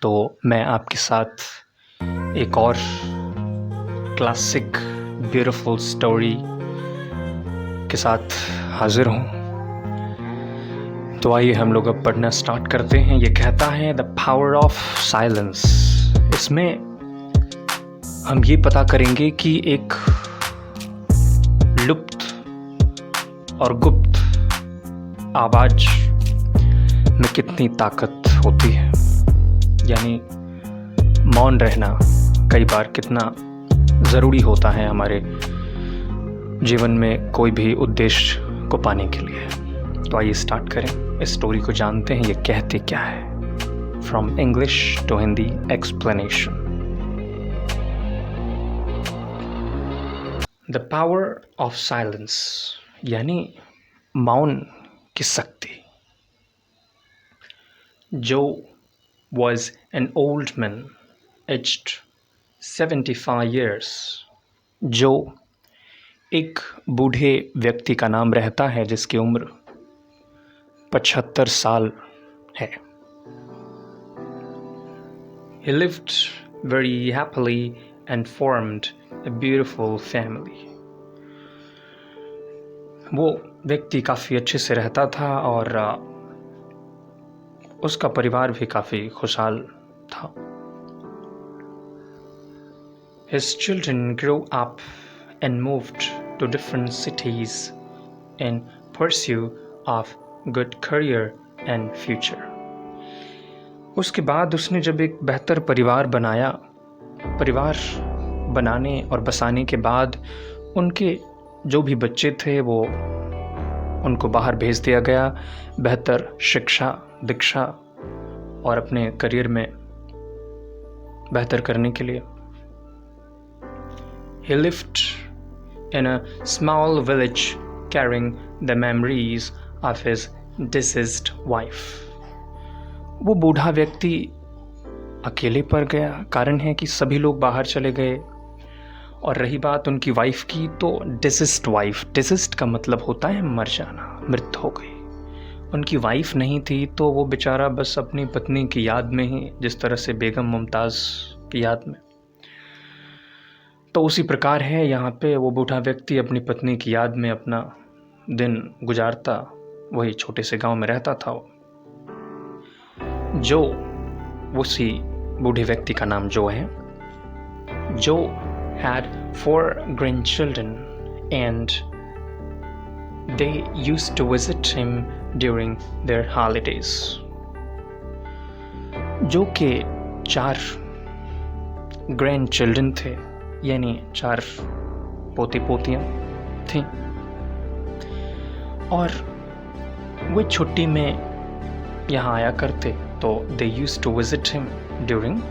तो मैं आपके साथ एक और क्लासिक ब्यूटीफुल स्टोरी के साथ हाजिर हूँ। तो आइए हम लोग अब पढ़ना स्टार्ट करते हैं। ये कहता है द पावर ऑफ साइलेंस। इसमें हम ये पता करेंगे कि एक लुप्त और गुप्त आवाज में कितनी ताकत होती है, यानी मौन रहना कई बार कितना ज़रूरी होता है हमारे जीवन में कोई भी उद्देश्य को पाने के लिए। तो आइए स्टार्ट करें, इस स्टोरी को जानते हैं ये कहते क्या है। From English to Hindi explanation. The power of silence, यानी मौन की शक्ति। Joe was an old man, aged 75 years. जो एक बूढ़े व्यक्ति का नाम रहता है जिसकी उम्र 75 साल है। He lived very happily and formed a beautiful family. वो व्यक्ति काफ़ी अच्छे से रहता था और उसका परिवार भी काफ़ी खुशहाल था। His children grew up and moved to different cities in pursuit of good career and future. उसके बाद उसने जब एक बेहतर परिवार बनाया, परिवार बनाने और बसाने के बाद उनके जो भी बच्चे थे वो उनको बाहर भेज दिया गया बेहतर शिक्षा दीक्षा और अपने करियर में बेहतर करने के लिए। He lived in a small village carrying the memories of his deceased wife. वो बूढ़ा व्यक्ति अकेले पड़ गया, कारण है कि सभी लोग बाहर चले गए। और रही बात उनकी वाइफ की, तो डिसीज्ड वाइफ, डिसीज्ड का मतलब होता है मर जाना, मृत्यु हो गई। उनकी वाइफ नहीं थी तो वो बेचारा बस अपनी पत्नी की याद में ही, जिस तरह से बेगम मुमताज़ की याद में, तो उसी प्रकार है यहाँ पे वो बूढ़ा व्यक्ति अपनी पत्नी की याद में अपना दिन गुजारता, वही छोटे से गांव में रहता था। जो उसी बूढ़े व्यक्ति का नाम जो है। जो had 4 grandchildren and they used to visit him during their holidays. जो के 4 grandchildren थे, यानी 4 पोते पोतियां थीं, और वे छुट्टी में यहाँ आया करते, तो they used to visit him during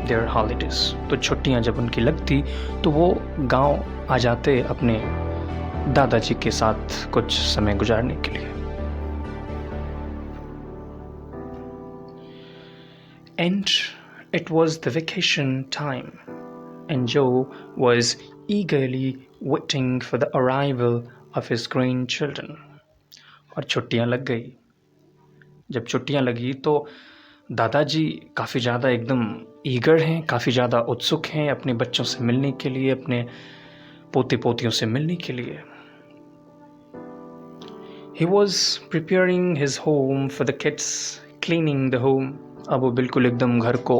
their holidays. तो छुट्टियां जब उनकी लगती तो वो गांव आ जाते अपने दादाजी के साथ कुछ समय गुजारने के लिए। And it was the vacation time, and Joe was eagerly waiting for the arrival of his grandchildren. और छुट्टियां लग गई। जब छुट्टियां लगी तो दादाजी काफ़ी ज़्यादा एकदम ईगर हैं, काफ़ी ज़्यादा उत्सुक हैं अपने बच्चों से मिलने के लिए, अपने पोते पोतियों से मिलने के लिए। He was preparing his home for the kids, cleaning the home. अब वो बिल्कुल एकदम घर को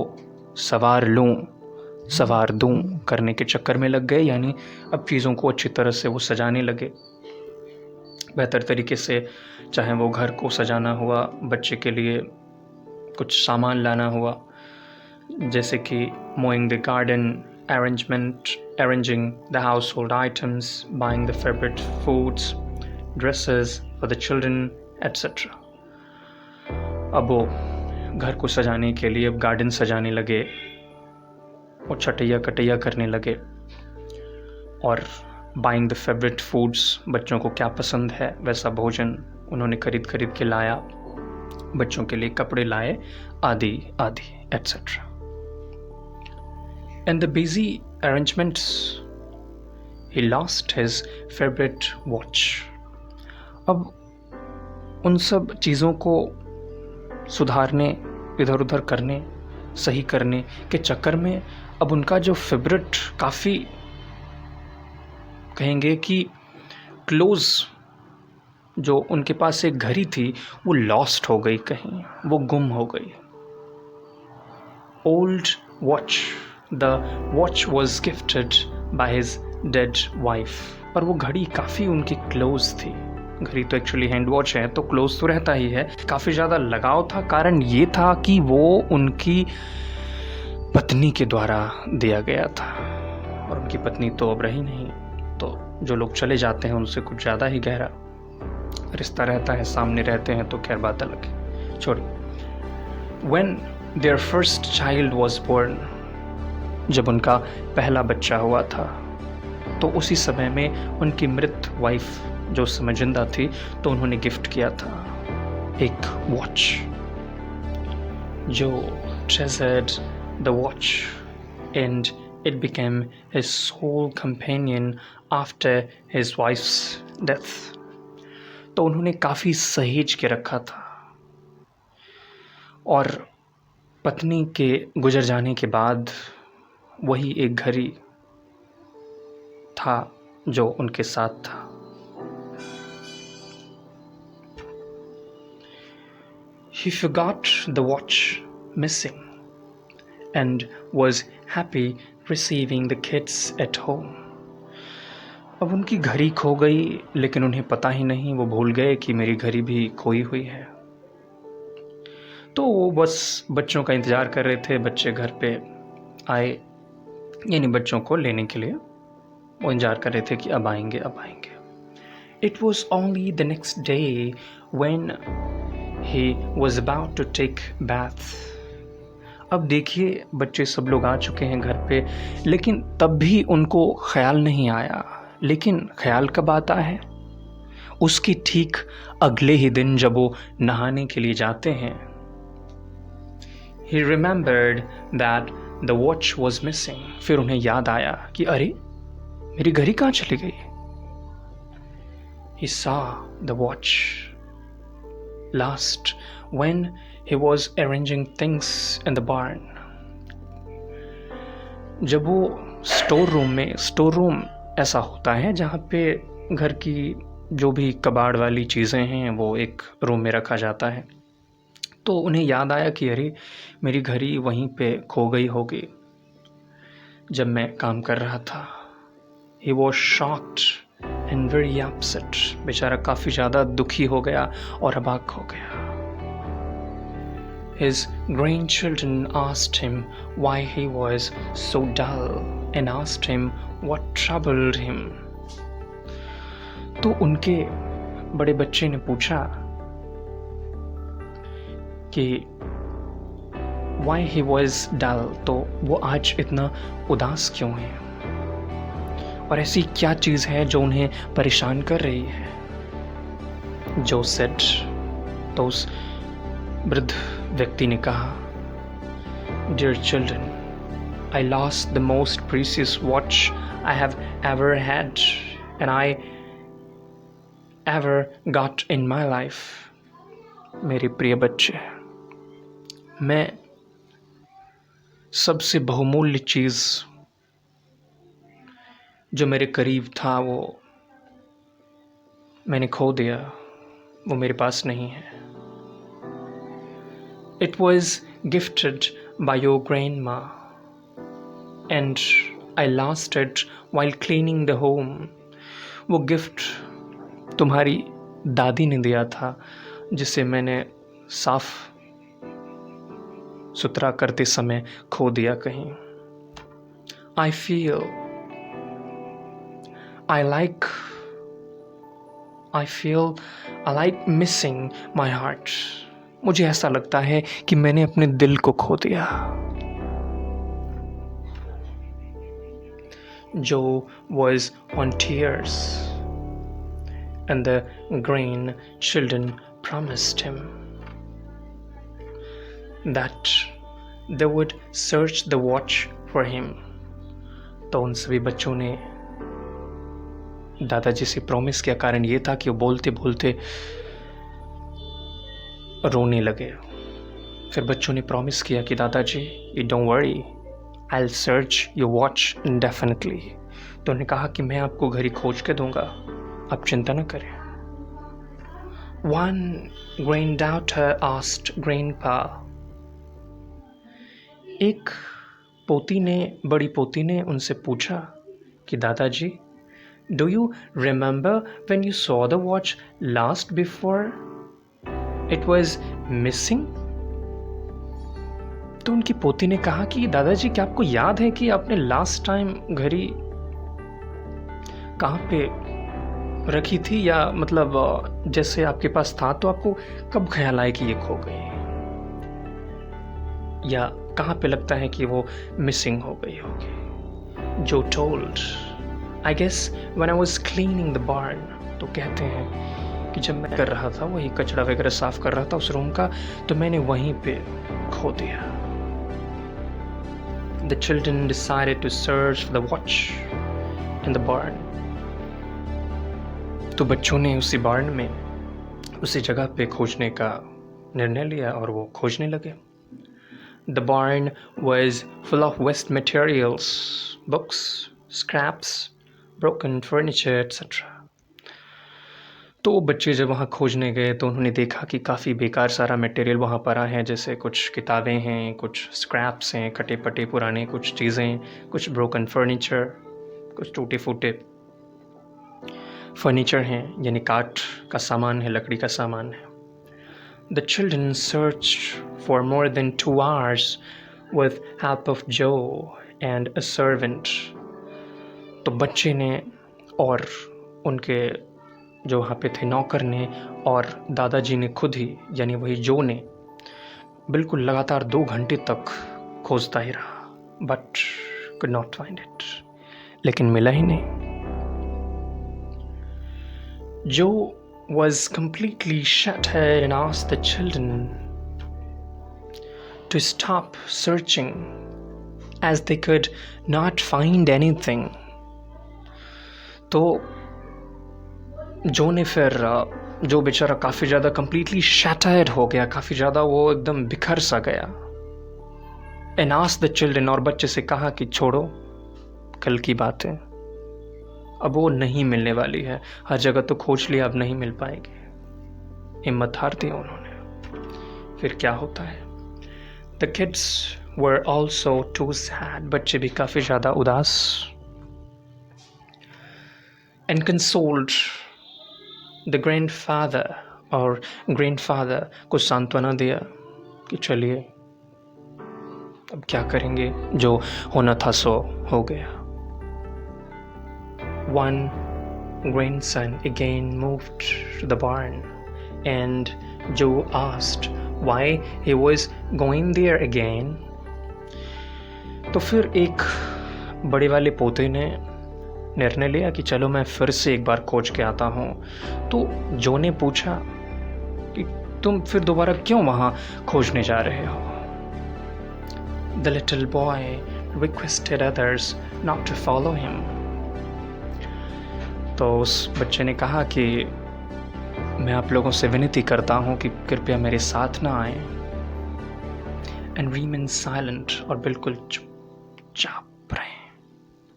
सवार दूं करने के चक्कर में लग गए, यानी अब चीज़ों को अच्छी तरह से वो सजाने लगे, बेहतर तरीके से, चाहे वो घर को सजाना हुआ, बच्चे के लिए कुछ सामान लाना हुआ, जैसे कि mowing the garden, arranging the household items, buying the favorite foods, dresses for the children, etc. अब वो घर को सजाने के लिए अब गार्डन सजाने लगे और छटैया कटैया करने लगे, और बाइंग द फेवरेट फूड्स, बच्चों को क्या पसंद है वैसा भोजन उन्होंने खरीद के लाया, बच्चों के लिए कपड़े लाए, आदि आदि etcetera. In the busy arrangements, he lost his favorite watch. अब उन सब चीज़ों को सुधारने, इधर उधर करने सही करने के चक्कर में अब उनका जो फेवरेट, काफ़ी कहेंगे कि क्लोज, जो उनके पास एक घड़ी थी, वो लॉस्ट हो गई, कहीं वो गुम हो गई। Old watch, the watch was gifted by his dead wife. और वो घड़ी काफ़ी उनकी क्लोज थी। घड़ी तो एक्चुअली हैंड वॉच है, तो क्लोज तो रहता ही है। काफ़ी ज़्यादा लगाव था। कारण ये था कि वो उनकी पत्नी के द्वारा दिया गया था, और उनकी पत्नी तो अब रही नहीं। तो जो लोग चले जाते हैं उनसे कुछ ज़्यादा ही गहरा रिश्ता रहता है, सामने रहते हैं तो खैर बात अलग है, छोड़िए। When their first child was born, जब उनका पहला बच्चा हुआ था, तो उसी समय में उनकी मृत वाइफ जो उस समय जिंदा थी, तो उन्होंने गिफ्ट किया था एक वॉच। जो treasured the watch and it became his sole companion after his wife's death। तो उन्होंने काफ़ी सहेज के रखा था, और पत्नी के गुजर जाने के बाद वही एक घड़ी था जो उनके साथ था। He forgot the watch missing and was happy receiving the kids at home। अब उनकी घड़ी खो गई, लेकिन उन्हें पता ही नहीं, वो भूल गए कि मेरी घड़ी भी खोई हुई है। तो वो बस बच्चों का इंतज़ार कर रहे थे। बच्चे घर पे आए, यानी बच्चों को लेने के लिए वो इंतज़ार कर रहे थे कि अब आएंगे, अब आएंगे। It was only the next day when he was about to take bath। अब देखिए, बच्चे सब लोग आ चुके हैं घर पे, लेकिन तब भी उनको ख्याल नहीं आया। लेकिन ख्याल कब आता है? उसके ठीक अगले ही दिन जब वो नहाने के लिए जाते हैं। He remembered that the watch was missing। फिर उन्हें याद आया कि अरे, मेरी घड़ी कहाँ चली गई? He saw the watch last when he was arranging things in the barn। जब वो स्टोर रूम में, स्टोर रूम ऐसा होता है जहाँ पे घर की जो भी कबाड़ वाली चीज़ें हैं वो एक रूम में रखा जाता है। तो उन्हें याद आया कि अरे, मेरी घड़ी वहीं पे खो गई होगी जब मैं काम कर रहा था। He was shocked and very upset। बेचारा काफ़ी ज़्यादा दुखी हो गया और अबाक हो गया। His grandchildren asked him why he was so dull and asked him what troubled him। तो उनके बड़े बच्चे ने पूछा कि why he was dull, तो वो आज इतना उदास क्यों है, और ऐसी क्या चीज़ है जो उन्हें परेशान कर रही है। जो सेड, तो उस वृद्ध व्यक्ति ने कहा, Dear children, I lost the most precious watch I have ever had and I ever got in my life। मेरे प्रिय बच्चे, मैं सबसे बहुमूल्य चीज़ जो मेरे करीब था वो मैंने खो दिया, वो मेरे पास नहीं है। It was gifted by your grandma and I lost it while cleaning the home। वो गिफ्ट तुम्हारी दादी ने दिया था, जिसे मैंने साफ सुथरा करते समय खो दिया कहीं। I feel I like missing my heart। मुझे ऐसा लगता है कि मैंने अपने दिल को खो दिया। Joe was on tears and the grandchildren promised him that they would search the watch for him। तो उन सभी बच्चों ने दादाजी से प्रॉमिस किया। कारण ये था कि वो बोलते बोलते रोने लगे। फिर बच्चों ने प्रॉमिस किया कि दादाजी you don't worry, I will search your watch इंडेफिनिटली। तो उन्होंने कहा कि मैं आपको घड़ी खोज के दूंगा, आप चिंता न करें। One granddaughter asked grandpa, एक बड़ी पोती ने उनसे पूछा कि दादाजी, do you remember when you saw the watch last before it was missing? तो उनकी पोती ने कहा कि दादाजी क्या आपको याद है कि आपने लास्ट टाइम घड़ी कहाँ पे रखी थी, या मतलब जैसे आपके पास था तो आपको कब ख्याल आया कि ये खो गई, या कहाँ पे लगता है कि वो मिसिंग हो गई होगी? जो told, I guess when I was cleaning the barn, तो कहते हैं कि जब मैं कर रहा था वही कचरा वगैरह साफ कर रहा था उस रूम का, तो मैंने वहीं पे खो दिया। The children decided to search for the watch in the barn. तो बच्चों ने उसी बार्न में, उसी जगह पे खोजने का निर्णय लिया और वो खोजने लगे। The barn was full of waste materials, books, scraps, broken furniture, etc. तो बच्चे जब वहाँ खोजने गए तो उन्होंने देखा कि काफ़ी बेकार सारा मटेरियल वहाँ पड़ा है, जैसे कुछ किताबें हैं, कुछ स्क्रैप्स हैं, कटे पटे पुराने कुछ चीज़ें, कुछ ब्रोकन फर्नीचर, कुछ टूटे फूटे फर्नीचर हैं, यानी काठ का सामान है, लकड़ी का सामान है। The children searched for more than 2 hours with help of Joe and a servant. तो बच्चे ने और उनके जो वहाँ पे थे नौकर ने और दादाजी ने खुद ही, यानी वही जो ने, बिल्कुल लगातार 2 घंटे तक खोजता ही रहा, but could not find it, लेकिन मिला ही नहीं। Joe was completely shattered and asked the children to stop searching as they could not find anything. तो जो ने फिर, जो बेचारा काफ़ी ज़्यादा कंप्लीटली शैटर्ड हो गया, काफ़ी ज़्यादा वो एकदम बिखर सा गया। एंड आस्क्ड द चिल्ड्रन, और बच्चे से कहा कि छोड़ो, कल की बात है, अब वो नहीं मिलने वाली है, हर जगह तो खोज लिया, अब नहीं मिल पाएगी। हिम्मत हार दी उन्होंने। फिर क्या होता है? The kids were also too sad, बच्चे भी काफ़ी ज़्यादा उदास। एंड कंसोल्ड द ग्रैंडफादर, और ग्रैंडफादर को सांत्वना दिया कि चलिए अब क्या करेंगे, जो होना था सो हो गया। One grandson again moved to the barn, and Joe asked why he was going there again. तो फिर एक बड़े वाले पोते ने निर्णय लिया कि चलो मैं फिर से एक बार खोज के आता हूँ। तो जो ने पूछा कि तुम फिर दोबारा क्यों वहाँ खोजने जा रहे हो? The little boy requested others not to follow him. तो उस बच्चे ने कहा कि मैं आप लोगों से विनती करता हूँ कि कृपया मेरे साथ ना आए। And remain silent, और बिल्कुल चुपचाप रहे,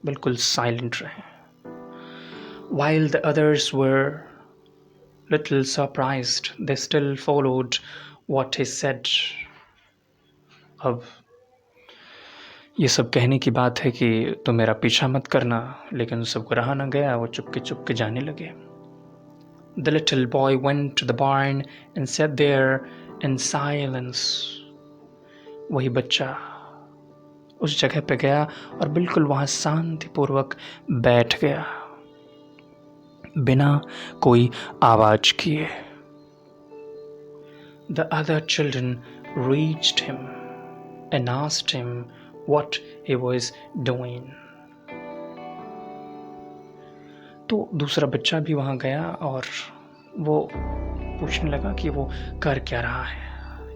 बिल्कुल साइलेंट रहे। While the others were little surprised, they still followed what he said. अब ये सब कहने की बात है कि तुम मेरा पीछा मत करना, लेकिन सबको रहा न गया, वो चुपके जाने लगे। The little boy went to the barn and sat there in silence. वही बच्चा उस जगह पे गया और बिल्कुल वहाँ शांतिपूर्वक बैठ गया, बिना कोई आवाज किए। The other children reached him and asked him what he was doing. तो दूसरा बच्चा भी वहाँ गया और वो पूछने लगा कि वो कर क्या रहा है।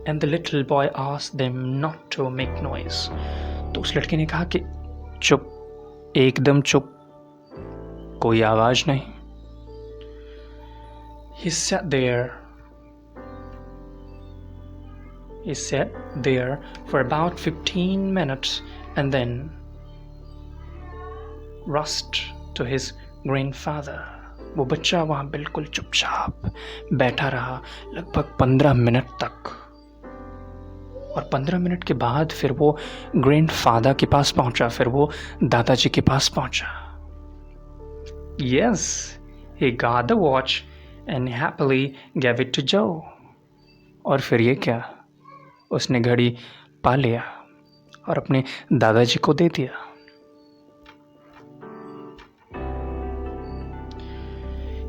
And the little boy asked them not to make noise. तो उस लड़के ने कहा कि चुप, एकदम चुप, कोई आवाज नहीं। He sat there He sat there for about 15 minutes and then rushed to his grandfather. वो बच्चा वहाँ बिल्कुल चुपचाप बैठा रहा लगभग 15 मिनट तक, और 15 मिनट के बाद फिर वो ग्रैंडफादर के पास पहुंचा, फिर वो दादाजी के पास पहुंचा. Yes, he got the watch and happily gave it to Joe. और फिर ये क्या, उसने घड़ी पा लिया और अपने दादाजी को दे दिया.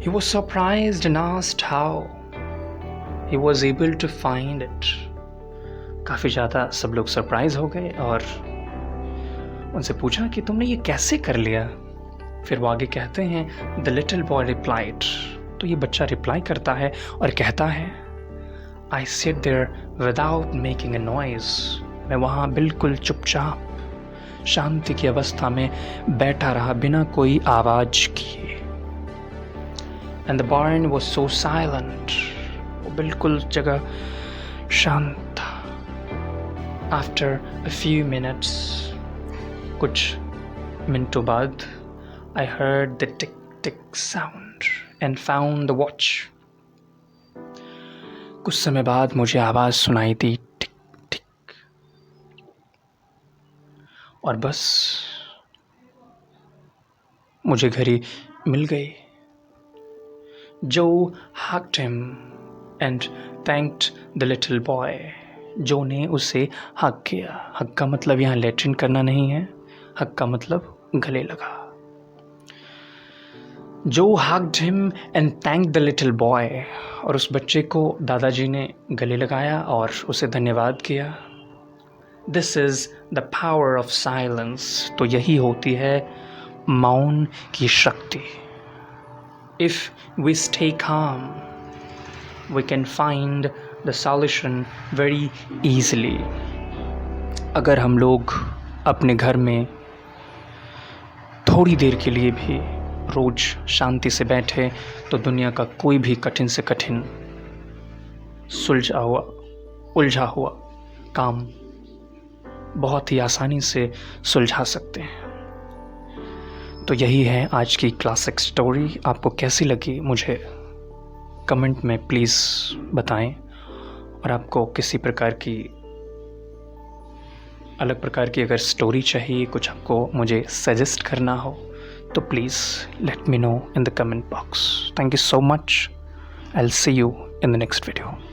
He was surprised and asked how he was able to find it. काफ़ी ज़्यादा सब लोग सरप्राइज हो गए और उनसे पूछा कि तुमने ये कैसे कर लिया. फिर वो आगे कहते हैं, The little boy replied. तो ये बच्चा रिप्लाई करता है और कहता है, I sat there without making a noise. मैं वहाँ बिल्कुल चुपचाप शांति की अवस्था में बैठा रहा बिना कोई आवाज़ किए. And the barn was so silent. वो बिल्कुल जगह शांत था. After a few minutes, कुछ मिनटों बाद, I heard the tick-tick sound and found the watch. कुछ समय बाद मुझे आवाज़ सुनाई दी, टिक-टिक, और बस मुझे घड़ी मिल गई. Joe hugged him and thanked the little boy. जो ने उसे हग किया. हग का मतलब यहाँ लैट्रिन करना नहीं है, हग का मतलब गले लगा. Joe hugged him and thanked the little boy. और उस बच्चे को दादाजी ने गले लगाया और उसे धन्यवाद किया. This is the power of silence. तो यही होती है मौन की शक्ति. If we stay calm, we can find the solution very easily. अगर हम लोग अपने घर में थोड़ी देर के लिए भी रोज शांति से बैठे तो दुनिया का कोई भी कठिन से कठिन उलझा हुआ काम बहुत ही आसानी से सुलझा सकते हैं. तो यही है आज की क्लासिक स्टोरी. आपको कैसी लगी मुझे कमेंट में प्लीज़ बताएं. और आपको किसी प्रकार की अलग प्रकार की अगर स्टोरी चाहिए, कुछ आपको मुझे सजेस्ट करना हो, तो please let me know in the comment box. Thank you so much. I'll see you in the next video.